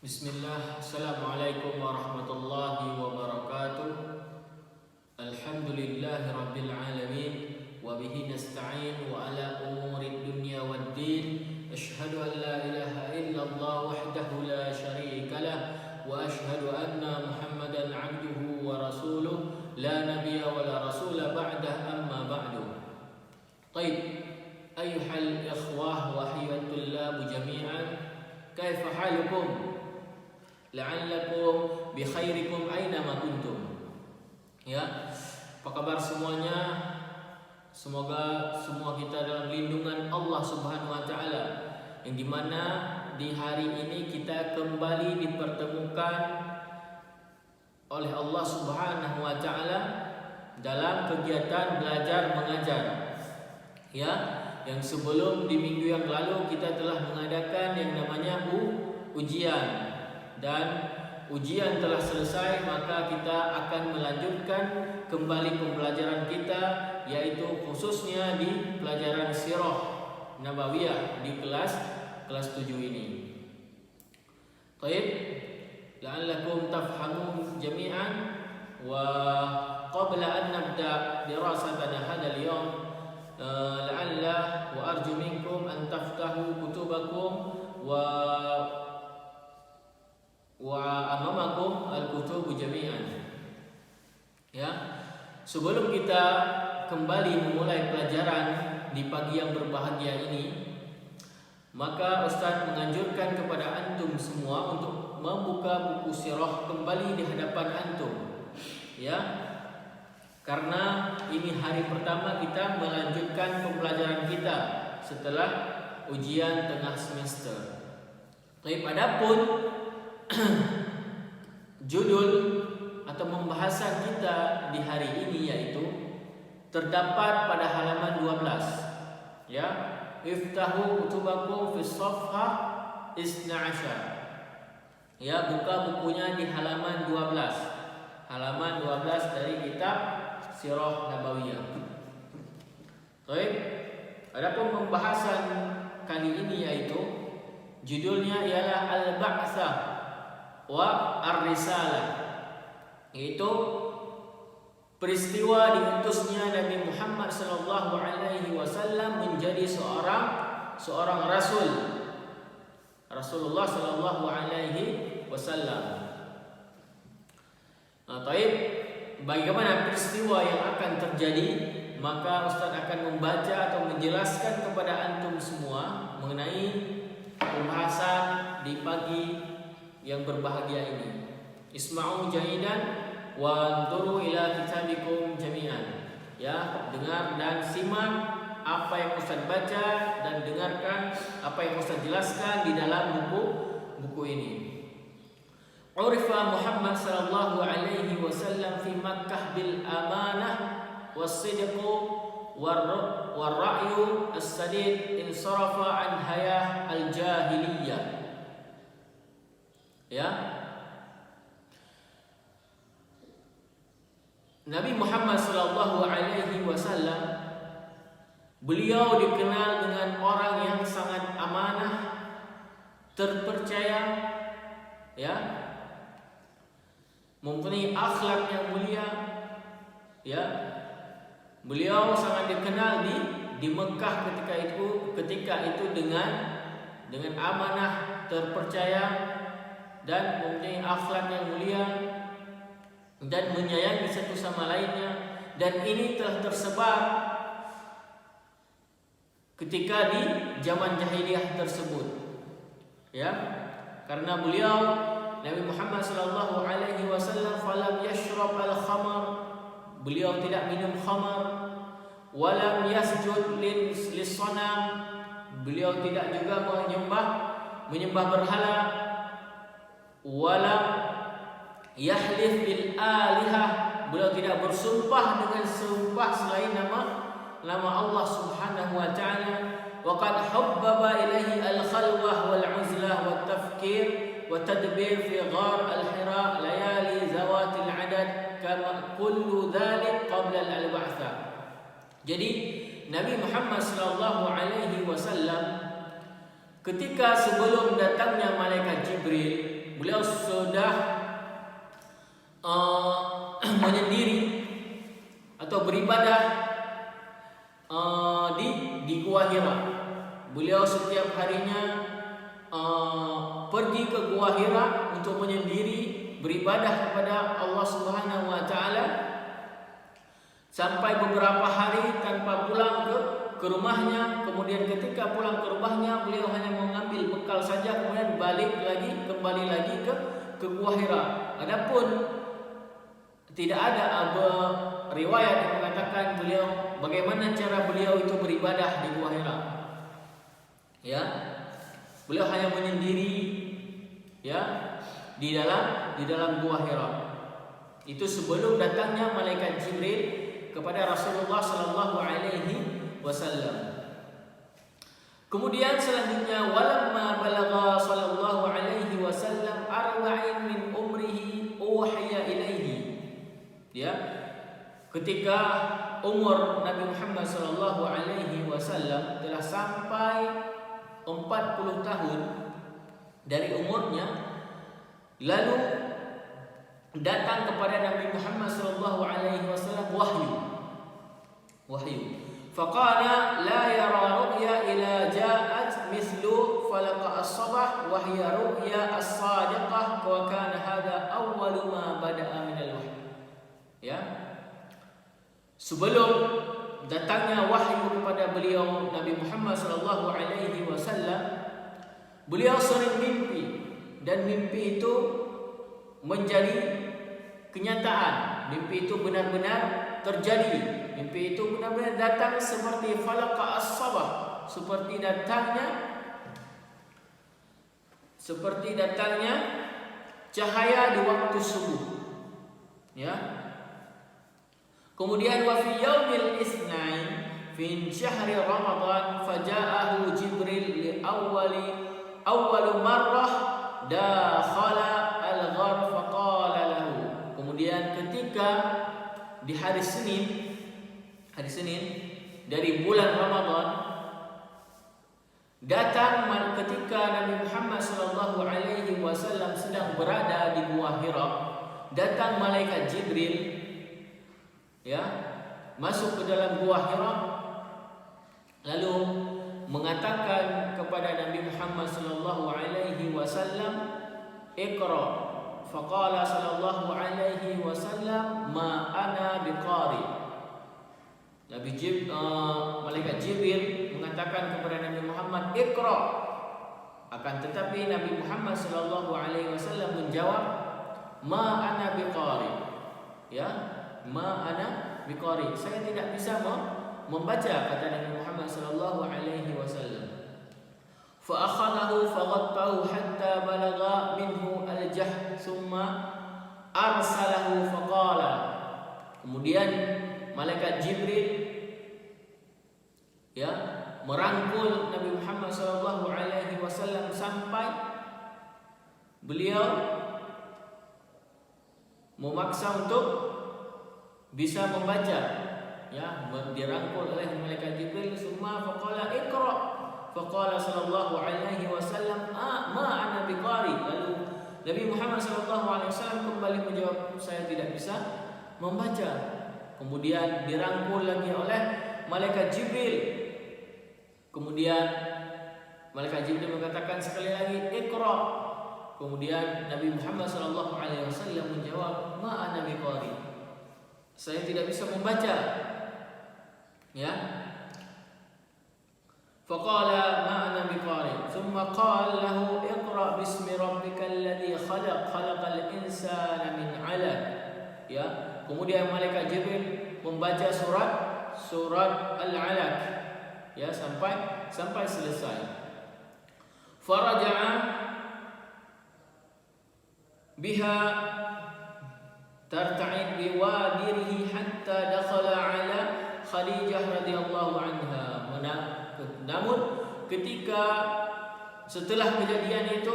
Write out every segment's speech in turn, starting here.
Bismillah, Assalamualaikum warahmatullahi wabarakatuh. Alhamdulillahi rabbil alamin. Wabihi nasta'in wa ala umuri dunya waddin. Ashhadu an la ilaha illallah wahdahu la syarika lah. Wa ashhadu anna Muhammadan abduhu wa rasuluh. La nabiyya wa la rasula ba'dah, amma ba'du. Taib, ayyuhal ikhwah wa hiyatul jami'an, kaifa halukum? La'allakum bi khairikum aynama kuntum. Ya, apa kabar semuanya? Semoga semua kita dalam lindungan Allah Subhanahu wa taala, yang dimana di hari ini kita kembali dipertemukan oleh Allah Subhanahu wa taala dalam kegiatan belajar mengajar. Ya, yang sebelum di minggu yang lalu kita telah mengadakan yang namanya ujian, dan ujian telah selesai, maka kita akan melanjutkan kembali pembelajaran kita, yaitu khususnya di pelajaran sirah nabawiyah di kelas 7 ini. Baik, la'allakum tafhamun jami'an. Wa qabla an nabda dirasatana hadzal yawm, la'alla wa arju minkum an taftahu kutubakum wa amamakum al-kutubu jami'an. Ya, sebelum kita kembali memulai pelajaran di pagi yang berbahagia ini, maka Ustaz menganjurkan kepada antum semua untuk membuka buku sirah kembali di hadapan antum. Ya, karena ini hari pertama kita melanjutkan pembelajaran kita setelah ujian tengah semester. Tapi adapun judul atau pembahasan kita di hari ini yaitu terdapat pada halaman 12. Ya, iftahu kutubakum fi shafhah 12. Ya, buka bukunya di halaman 12. Halaman 12 dari kitab Sirah Nabawiyah. Baik, adapun pembahasan kali ini yaitu judulnya ialah Al-Ba'tsah wa Ar-Risalah, yaitu peristiwa diutusnya Nabi Muhammad sallallahu alaihi wasallam menjadi seorang rasul, Rasulullah sallallahu alaihi wasallam. Taib, bagaimana peristiwa yang akan terjadi? Maka Ustaz akan membaca atau menjelaskan kepada antum semua mengenai pembahasan di pagi yang berbahagia ini. Isma'u jahidan wa anzuru ila kitabikum jami'an. Ya, dengar dan simak apa yang Ustaz baca dan dengarkan apa yang Ustaz jelaskan di dalam buku ini. Urifa Muhammad sallallahu alaihi wasallam fi Makkah bil amanah was-sidq war-ra'yu as-sadid insarafa an hayah al-jahiliyah. Ya, Nabi Muhammad sallallahu alaihi wasallam, beliau dikenal dengan orang yang sangat amanah, terpercaya, ya, mempunyai akhlak yang mulia. Ya, beliau sangat dikenal di Mekah ketika itu dengan amanah, terpercaya, dan mempunyai akhlak yang mulia dan menyayangi satu sama lainnya. Dan ini telah tersebar ketika di zaman jahiliyah tersebut. Ya, karena beliau Nabi Muhammad sallallahu alaihi wasallam falam yashrab al-khamar, beliau tidak minum khamar, walam yasjud lis-sanam, beliau tidak juga menyembah berhala, walam yahlif bil alihah, beliau tidak bersumpah dengan sumpah selain nama Allah Subhanahu wa taala. Wa qad habbaba ilaihi al-khalwah wal 'uzlah wat tafkir wa tadbir fi ghar al-hira layali zawatil adad kama kullu dhalik qabla al-ba'tsah. Jadi Nabi Muhammad sallallahu alaihi wasallam ketika sebelum datangnya malaikat Jibril, beliau sudah menyendiri atau beribadah di Gua Hira. Beliau setiap harinya pergi ke Gua Hira untuk menyendiri beribadah kepada Allah Subhanahu wa taala sampai beberapa hari tanpa pulang ke rumahnya. Kemudian ketika pulang ke rumahnya, beliau hanya mengambil bekal saja, kemudian kembali lagi ke Gua Hira. Adapun tidak ada riwayat yang mengatakan bagaimana cara beliau itu beribadah di Gua Hira. Ya. Beliau hanya menyendiri ya di dalam Gua Hira. Itu sebelum datangnya malaikat Jibril kepada Rasulullah sallallahu alaihi wasallam. Kemudian selanjutnya walamma balagha sallallahu alaihi wasallam arba'in min umrihi uhiya ilaihi. Ya. Ketika umur Nabi Muhammad sallallahu alaihi wasallam telah sampai 40 tahun dari umurnya, lalu datang kepada Nabi Muhammad sallallahu alaihi wasallam wahyu. Faqala la yara ru'ya ila ja'at mithlu falaq as-sabah wa hiya ru'ya as-sadiqah wa kana hadha awwalu ma bada'a min al-wahyi. Ya. Sebelum datangnya wahyu kepada beliau Nabi Muhammad sallallahu alaihi wasallam, beliau sering mimpi dan mimpi itu menjadi kenyataan. Mimpi itu benar-benar terjadi. Mimpi itu benar-benar datang seperti falaqa as-sabah, seperti datangnya cahaya di waktu subuh. Ya. Kemudian wa fi yaumil itsnain fi syahri Ramadan faja'ahu Jibril li awwal marrah dakhala al-ghar faqala lahu. Kemudian ketika di hari Senin dari bulan Ramadan, datang ketika Nabi Muhammad sallallahu alaihi wasallam sedang berada di Gua Hira, datang malaikat Jibril ya, masuk ke dalam Gua Hira lalu mengatakan kepada Nabi Muhammad sallallahu alaihi wasallam, "Iqra." Faqala sallallahu alaihi wasallam, "Ma ana biqari." Malaikat Jibril mengatakan kepada Nabi Muhammad, "Iqra." Akan tetapi Nabi Muhammad sallallahu alaihi wasallam menjawab, "Ma ana biqari." Ya, "Ma ana biqari." Saya tidak bisa membaca, kata Nabi Muhammad sallallahu alaihi wasallam. Fa akhadahu faghattahu hatta balagha minhu al-jahd thumma arsalahu faqala. Kemudian malaikat Jibril ya merangkul Nabi Muhammad sallallahu alaihi wasallam sampai beliau memaksa untuk bisa membaca. Ya, dirangkul oleh malaikat Jibril, summa faqala iqra. Faqala sallallahu alaihi wasallam, ma ana biqari. Lalu Nabi Muhammad sallallahu alaihi wasallam kembali menjawab, saya tidak bisa membaca. Kemudian dirangkul lagi oleh malaikat Jibril. Kemudian malaikat Jibril mengatakan sekali lagi, iqra. Kemudian Nabi Muhammad sallallahu alaihi wasallam menjawab, ma ana biqari. Saya tidak bisa membaca. Ya. Faqala ma ana biqari. Thumma qala lahu iqra bismi rabbikal ladzi khalaqal insana min 'alaq. Ya. Kemudian malaikat Jibril membaca surat Al-'Alaq. Ya, sampai selesai. Faraja'a biha tarta'id biwadirihi hatta dakhala 'ala Khadijah radhiyallahu anha. Namun ketika setelah kejadian itu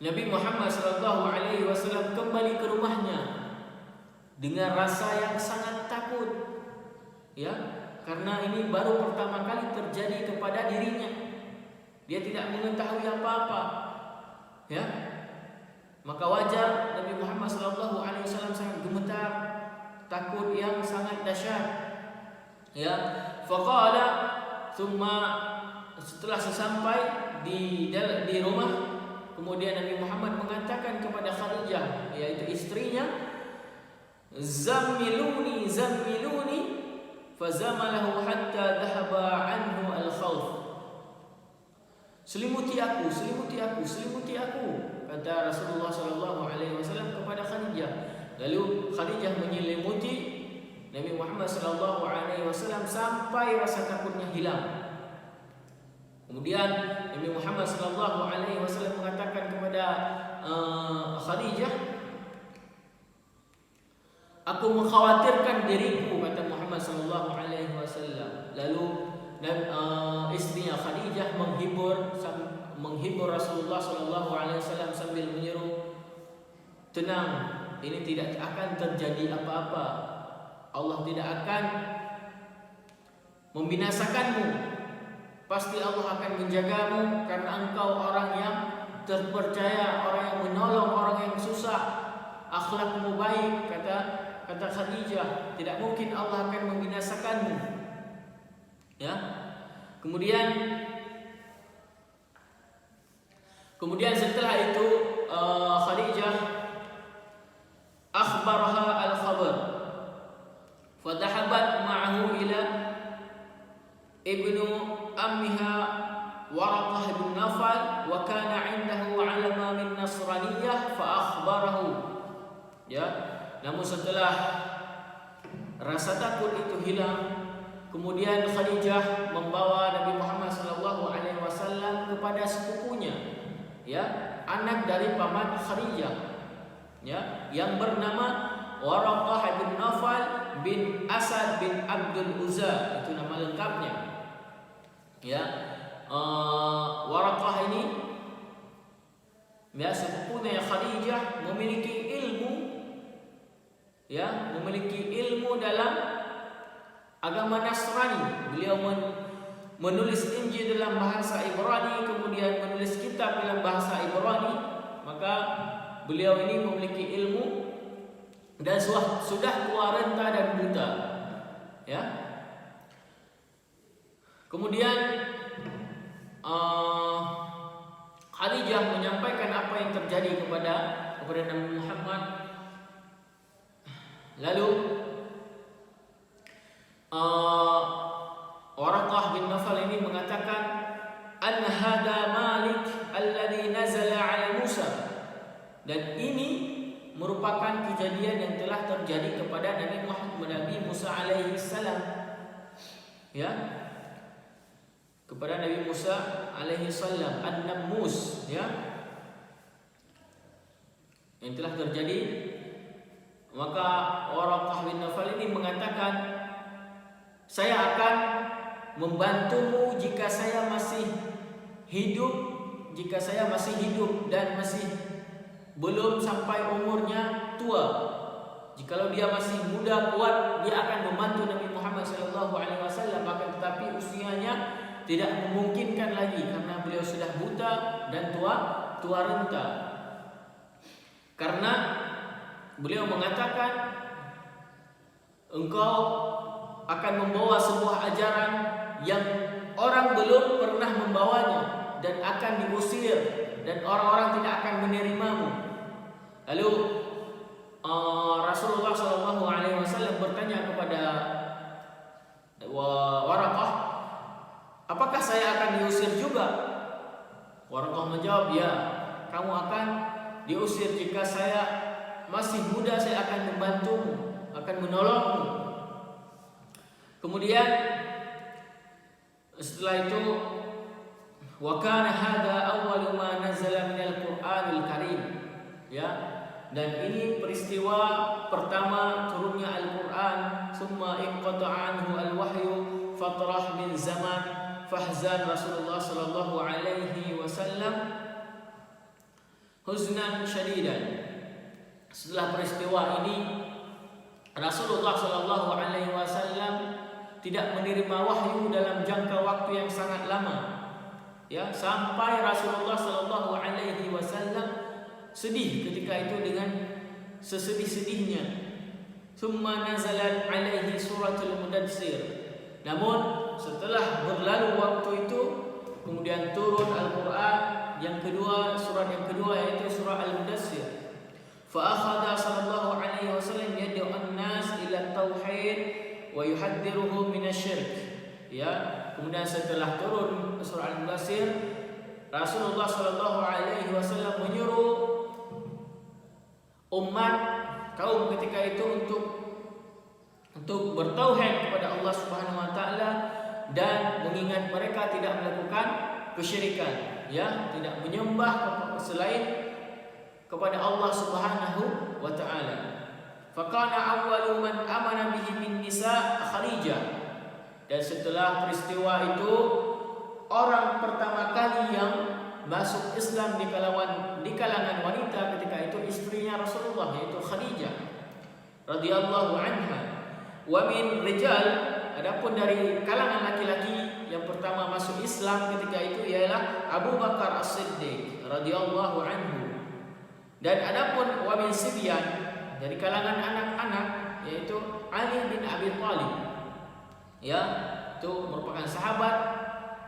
Nabi Muhammad sallallahu alaihi wasallam kembali ke rumahnya dengan rasa yang sangat takut. Ya, karena ini baru pertama kali terjadi kepada dirinya. Dia tidak mengetahui apa-apa. Ya, maka wajar Nabi Muhammad SAW sangat gemetar, takut yang sangat dahsyat. Ya, faqala thumma, setelah sesampai di rumah, kemudian Nabi Muhammad mengatakan kepada Khadijah, yaitu istrinya, zammiluni zammiluni, fazamalahu hatta dhahaba anhu al-khawf. Selimuti aku, selimuti aku, selimuti aku, kata Rasulullah SAW kepada Khadijah. Lalu Khadijah menyelimuti Nabi Muhammad SAW sampai rasa takutnya hilang. Kemudian Nabi Muhammad SAW mengatakan kepada Khadijah, aku mengkhawatirkan diriku, kata Muhammad SAW. Lalu istrinya Khadijah menghibur Rasulullah SAW sambil menyeru, tenang, ini tidak akan terjadi apa-apa. Allah tidak akan membinasakanmu. Pasti Allah akan menjagamu karena engkau orang yang terpercaya, orang yang menolong orang yang susah, akhlakmu baik, kata Khadijah. Tidak mungkin Allah akan membinasakanmu. Ya. Kemudian setelah itu Khadijah akhbaraha al-khabar, fadhahabat ma'ahu ila ibnu ammiha Waraqah bin Nawfal wa kana 'indahu 'alama min Nasraniyah fa akhbarahu. Ya, namun setelah rasa takut itu hilang, kemudian Khadijah membawa Nabi Muhammad SAW kepada sepupunya, ya, anak dari paman Khadijah, ya, yang bernama Waraqah bin Nawfal bin Asad bin Abdul Uzza, itu nama lengkapnya. Ya, Waraqah ini, ya, sepupunya Khadijah, memiliki ilmu, ya, memiliki ilmu dalam agama Nasrani. Beliau menulis Injil dalam bahasa Ibrani, kemudian menulis kitab dalam bahasa Ibrani. Maka beliau ini memiliki ilmu dan sudah tua renta dan buta. Ya. Kemudian Khadijah menyampaikan apa yang terjadi kepada Nabi Muhammad. Lalu Waraqah bin Nawfal ini mengatakan, anna hada Malik alladhi nazala ala Musa, dan ini merupakan kejadian yang telah terjadi kepada Nabi Musa alaihi salam. Ya, kepada Nabi Musa alaihi salam, an-Nammus, ya, yang telah terjadi. Maka Waraqah bin Nawfal ini mengatakan, saya akan membantumu jika saya masih hidup, dan masih belum sampai umurnya tua. Jikalau dia masih muda kuat, dia akan membantu Nabi Muhammad SAW. Akan tetapi usianya tidak memungkinkan lagi karena beliau sudah buta dan tua renta. Karena beliau mengatakan, engkau akan membawa sebuah ajaran yang orang belum pernah membawanya dan akan diusir dan orang-orang tidak akan menerimamu. Lalu Rasulullah SAW bertanya kepada Waraqah, apakah saya akan diusir juga? Waraqah menjawab, ya, kamu akan diusir. Jika saya masih muda, saya akan membantumu, akan menolongmu. Kemudian setelah itu, wa kana hada awwalu ma nazala minal Qur'anil Karim, ya, dan ini peristiwa pertama turunnya Al-Qur'an. Summa inqata'a anhu al-wahyu fatrah min zaman fahzan Rasulullah sallallahu alaihi wasallam huznan syadidan. Setelah peristiwa ini, Rasulullah sallallahu alaihi wasallam tidak menerima wahyu dalam jangka waktu yang sangat lama. Ya, sampai Rasulullah sallallahu alaihi wasallam sedih ketika itu dengan sesedih-sedihnya. Thumma nazalat alaihi suratul mudaththir. Namun setelah berlalu waktu itu kemudian turun Al-Qur'an yang kedua, surat yang kedua yaitu surah Al-Mudaththir. Fa akhadha sallallahu alaihi wasallam yad'u an-nas ila tauhid wa yuhadhdhiruhum minasyirk. Ya, kemudian setelah turun surah Al-Mudaththir, Rasulullah sallallahu alaihi wasallam menyuruh umat kaum ketika itu untuk bertauhid kepada Allah Subhanahu wa taala dan mengingat mereka tidak melakukan kesyirikan, ya, tidak menyembah selain kepada Allah Subhanahu wa taala. Fakana awwalu man amana bihi min nisa Khadijah. Dan setelah peristiwa itu orang pertama kali yang masuk Islam di kalangan wanita ketika itu istrinya Rasulullah yaitu Khadijah radhiyallahu anha. Wa min rijal, adapun dari kalangan laki-laki yang pertama masuk Islam ketika itu ialah Abu Bakar As-Siddiq radhiyallahu anhu. Dan adapun wa min sibyan, dari kalangan anak-anak yaitu Ali bin Abi Thalib. Ya, itu merupakan sahabat.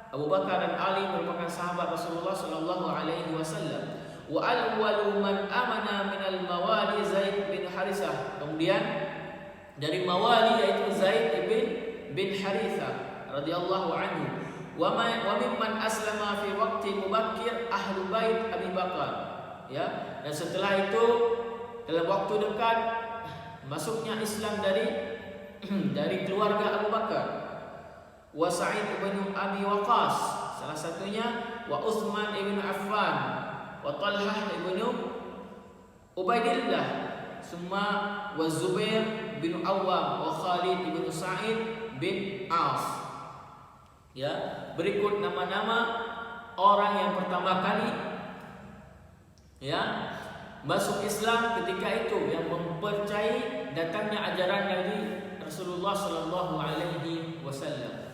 Abu Bakar dan Ali merupakan sahabat Rasulullah sallallahu alaihi wasallam. Wa awwalu man amana minal mawali Zaid bin Harithah. Kemudian dari mawali yaitu Zaid bin Harithah radhiyallahu anhu. Wa mimman aslama fi waqti mubakkir ahlu bait Abi Bakar. Ya, dan setelah itu dalam waktu dekat masuknya Islam dari keluarga Abu Bakar. Wa Sa'id bin Abi Waqqas, salah satunya, wa Utsman bin Affan, wa Talhah bin Ubaidillah, summa wa Zubair bin Awwam, wa Khalid bin Sa'id bin As. Ya, berikut nama-nama orang yang pertama kali ya masuk Islam ketika itu yang mempercayai datangnya ajaran dari Rasulullah sallallahu alaihi wasallam.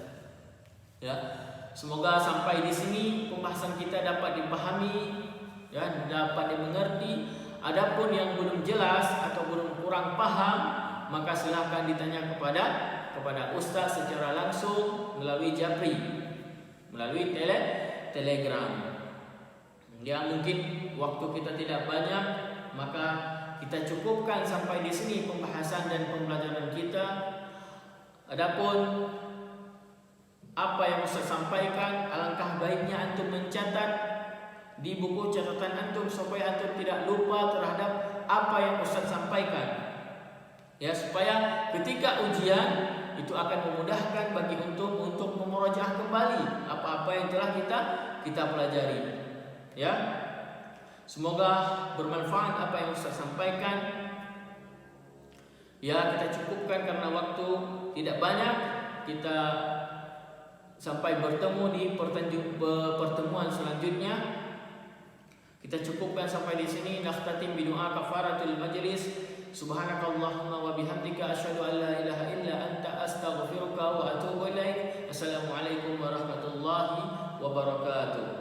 Ya, semoga sampai di sini pembahasan kita dapat dipahami, ya, dapat dimengerti. Adapun yang belum jelas atau belum kurang paham, maka silakan ditanya kepada ustaz secara langsung melalui Japri, melalui Telegram. Ya, mungkin waktu kita tidak banyak, maka kita cukupkan sampai di sini pembahasan dan pembelajaran kita. Adapun apa yang Ustaz sampaikan, alangkah baiknya antum mencatat di buku catatan antum supaya antum tidak lupa terhadap apa yang Ustaz sampaikan. Ya, supaya ketika ujian itu akan memudahkan bagi antum untuk memurojaah kembali apa-apa yang telah kita pelajari. Ya. Semoga bermanfaat apa yang Ustaz sampaikan. Ya, kita cukupkan karena waktu tidak banyak. Kita sampai bertemu di pertemuan selanjutnya. Kita cukupkan sampai di sini. Nakhtatim bi doa kafaratul majlis. Subhanakallahumma wa bihamdika asyhadu an la ilaha illa anta astaghfiruka wa atubu ilaik. Assalamualaikum warahmatullahi wabarakatuh.